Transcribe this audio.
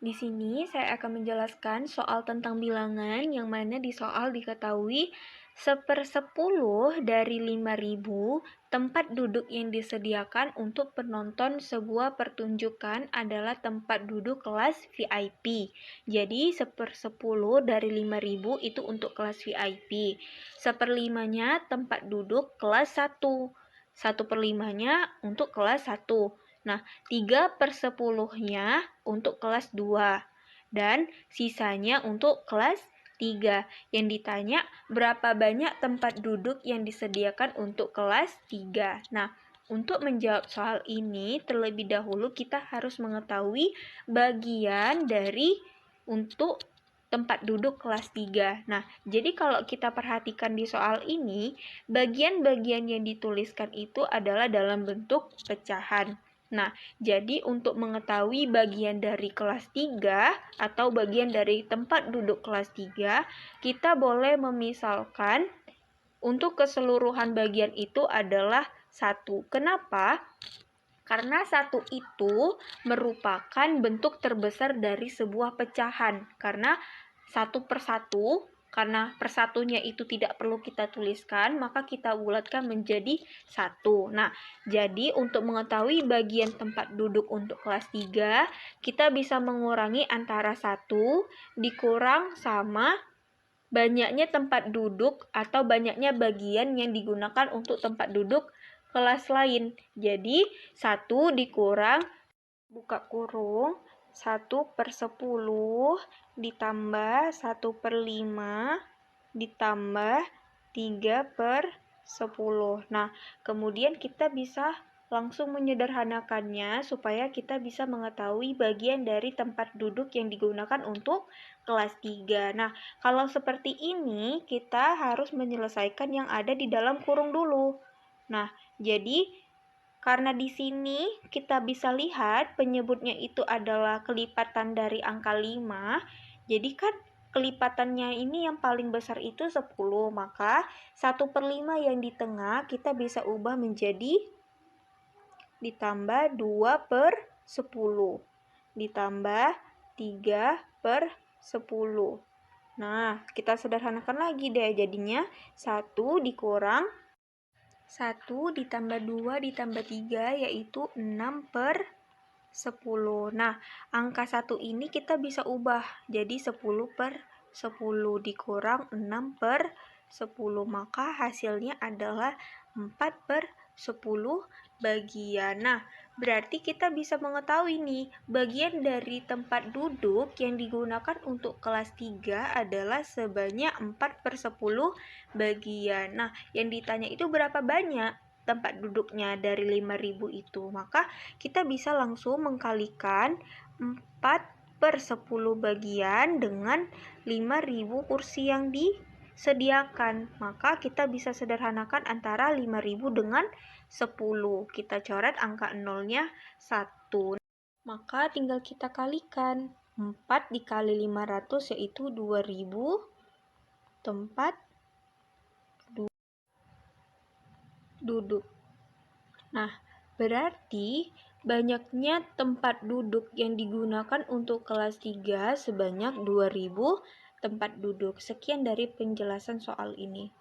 Di sini saya akan menjelaskan soal tentang bilangan yang mana di soal diketahui 1/10 dari 5.000 tempat duduk yang disediakan untuk penonton sebuah pertunjukan adalah tempat duduk kelas VIP. Jadi 1/10 dari 5.000 itu untuk kelas VIP. 1/5-nya tempat duduk kelas 1. 1/5-nya untuk kelas 1. Nah, 3/10-nya untuk kelas 2 dan sisanya untuk kelas 3. Yang ditanya berapa banyak tempat duduk yang disediakan untuk kelas 3. Nah, untuk menjawab soal ini terlebih dahulu kita harus mengetahui bagian dari untuk tempat duduk kelas 3. Nah, jadi kalau kita perhatikan di soal ini, bagian-bagian yang dituliskan itu adalah dalam bentuk pecahan. Nah, jadi untuk mengetahui bagian dari kelas 3 atau bagian dari tempat duduk kelas 3, kita boleh memisalkan untuk keseluruhan bagian itu adalah 1. Kenapa? Karena 1 itu merupakan bentuk terbesar dari sebuah pecahan. Karena 1/1, karena persatunya itu tidak perlu kita tuliskan, maka kita bulatkan menjadi 1. Nah, jadi untuk mengetahui bagian tempat duduk untuk kelas 3, kita bisa mengurangi antara 1 dikurang sama banyaknya tempat duduk atau banyaknya bagian yang digunakan untuk tempat duduk kelas lain. Jadi, 1 dikurang, buka kurung, 1/10 ditambah 1/5 ditambah 3/10. Nah, kemudian kita bisa langsung menyederhanakannya supaya kita bisa mengetahui bagian dari tempat duduk yang digunakan untuk kelas 3. Nah, kalau seperti ini kita harus menyelesaikan yang ada di dalam kurung dulu. Nah, jadi karena di sini kita bisa lihat penyebutnya itu adalah kelipatan dari angka 5, jadi kan kelipatannya ini yang paling besar itu 10, maka 1/5 yang di tengah kita bisa ubah menjadi ditambah 2/10, ditambah 3/10. Nah, kita sederhanakan lagi deh, jadinya 1 dikurang 1 ditambah 2 ditambah 3 yaitu 6/10. Nah, angka 1 ini kita bisa ubah jadi 10/10 dikurang 6/10. Maka hasilnya adalah 4/10 bagian. Nah, berarti kita bisa mengetahui nih, bagian dari tempat duduk yang digunakan untuk kelas 3 adalah sebanyak 4/10 bagian. Nah, yang ditanya itu berapa banyak tempat duduknya dari 5.000 itu. Maka kita bisa langsung mengkalikan 4/10 bagian dengan 5.000 kursi yang disediakan. Maka kita bisa sederhanakan antara 5.000 dengan 10. Kita coret angka nolnya 1. Maka tinggal kita kalikan. 4 dikali 500 yaitu 2.000 tempat duduk. Nah, berarti banyaknya tempat duduk yang digunakan untuk kelas 3 sebanyak 2.000 tempat duduk. Sekian dari penjelasan soal ini.